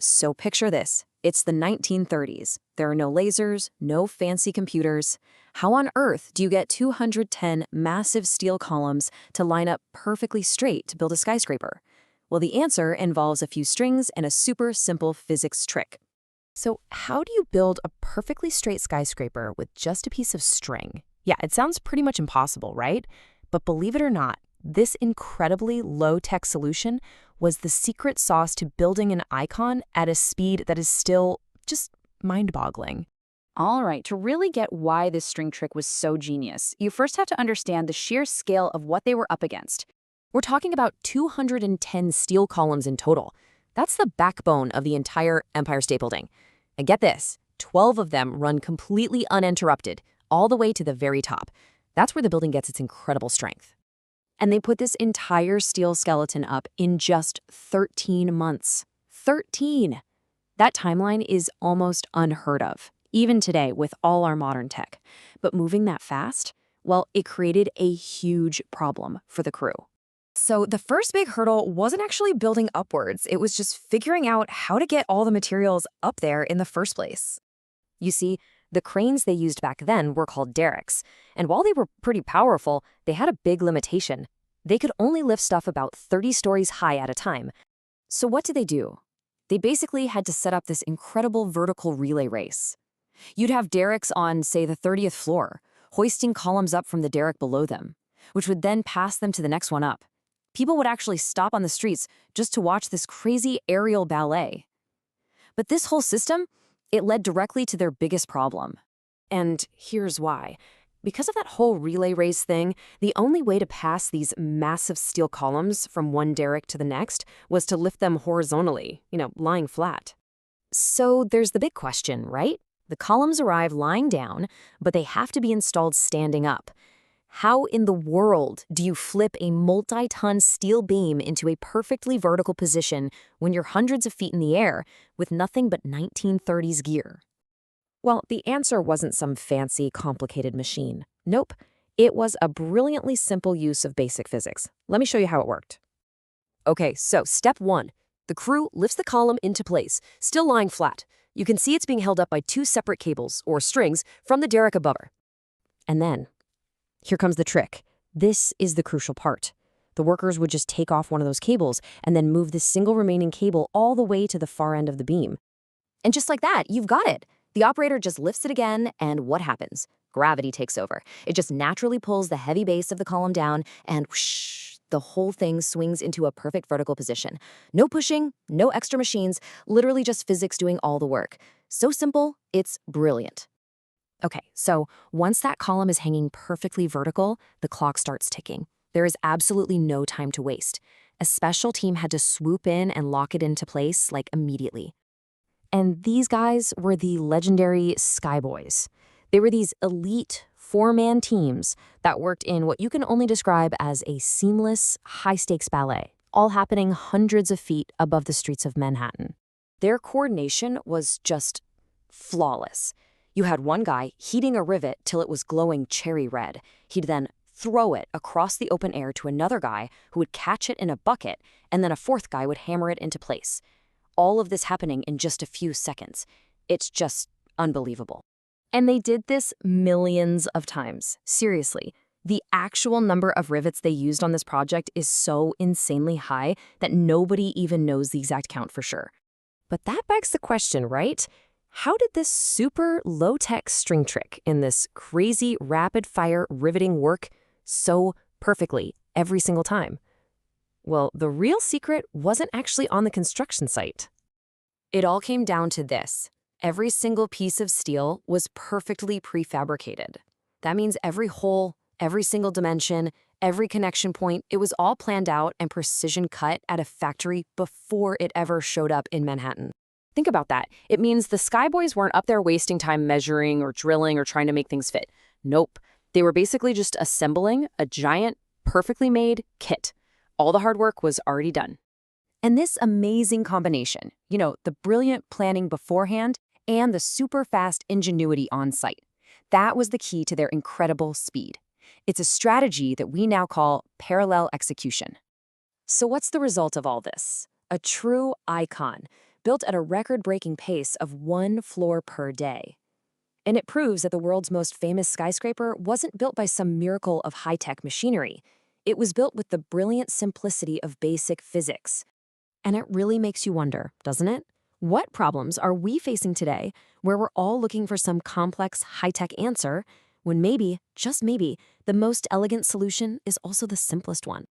So picture this. It's the 1930s. There are no lasers, no fancy computers. How on earth do you get 210 massive steel columns to line up perfectly straight to build a skyscraper? Well, the answer involves a few strings and a super simple physics trick. So how do you build a perfectly straight skyscraper with just a piece of string? Yeah, it sounds pretty much impossible, right? But believe it or not, this incredibly low-tech solution was the secret sauce to building an icon at a speed that is still just mind-boggling. All right, to really get why this string trick was so genius, you first have to understand the sheer scale of what they were up against. We're talking about 210 steel columns in total. That's the backbone of the entire Empire State Building. And get this, 12 of them run completely uninterrupted, all the way to the very top. That's where the building gets its incredible strength. And they put this entire steel skeleton up in just 13 months. 13! That timeline is almost unheard of, even today with all our modern tech. But moving that fast, well, it created a huge problem for the crew. So the first big hurdle wasn't actually building upwards. It was just figuring out how to get all the materials up there in the first place. You see, the cranes they used back then were called derricks, and while they were pretty powerful, they had a big limitation. They could only lift stuff about 30 stories high at a time. So what did they do? They basically had to set up this incredible vertical relay race. You'd have derricks on, say, the 30th floor, hoisting columns up from the derrick below them, which would then pass them to the next one up. People would actually stop on the streets just to watch this crazy aerial ballet. But this whole system, it led directly to their biggest problem. And here's why. Because of that whole relay race thing, the only way to pass these massive steel columns from one derrick to the next was to lift them horizontally, lying flat. So there's the big question, right? The columns arrive lying down, but they have to be installed standing up. How in the world do you flip a multi-ton steel beam into a perfectly vertical position when you're hundreds of feet in the air with nothing but 1930s gear? Well, the answer wasn't some fancy, complicated machine. Nope. It was a brilliantly simple use of basic physics. Let me show you how it worked. Okay, so step 1. The crew lifts the column into place, still lying flat. You can see it's being held up by 2 separate cables, or strings, from the derrick above her. And then, here comes the trick. This is the crucial part. The workers would just take off one of those cables and then move the single remaining cable all the way to the far end of the beam. And just like that, you've got it. The operator just lifts it again, and what happens? Gravity takes over. It just naturally pulls the heavy base of the column down, and whoosh, the whole thing swings into a perfect vertical position. No pushing, no extra machines, literally just physics doing all the work. So simple, it's brilliant. Okay, so once that column is hanging perfectly vertical, the clock starts ticking. There is absolutely no time to waste. A special team had to swoop in and lock it into place, immediately. And these guys were the legendary Skyboys. They were these elite 4-man teams that worked in what you can only describe as a seamless, high-stakes ballet, all happening hundreds of feet above the streets of Manhattan. Their coordination was just flawless. You had one guy heating a rivet till it was glowing cherry red. He'd then throw it across the open air to another guy who would catch it in a bucket, and then a fourth guy would hammer it into place. All of this happening in just a few seconds. It's just unbelievable. And they did this millions of times. Seriously, the actual number of rivets they used on this project is so insanely high that nobody even knows the exact count for sure. But that begs the question, right? How did this super low-tech string trick in this crazy rapid-fire riveting work so perfectly every single time? Well, the real secret wasn't actually on the construction site. It all came down to this. Every single piece of steel was perfectly prefabricated. That means every hole, every single dimension, every connection point, it was all planned out and precision cut at a factory before it ever showed up in Manhattan. Think about that. It means the Skyboys weren't up there wasting time measuring or drilling or trying to make things fit. Nope. They were basically just assembling a giant, perfectly made kit. All the hard work was already done. And this amazing combination, the brilliant planning beforehand and the super fast ingenuity on site, that was the key to their incredible speed. It's a strategy that we now call parallel execution. So what's the result of all this? A true icon, built at a record-breaking pace of 1 floor per day. And it proves that the world's most famous skyscraper wasn't built by some miracle of high-tech machinery. It was built with the brilliant simplicity of basic physics. And it really makes you wonder, doesn't it? What problems are we facing today where we're all looking for some complex, high-tech answer when maybe, just maybe, the most elegant solution is also the simplest one?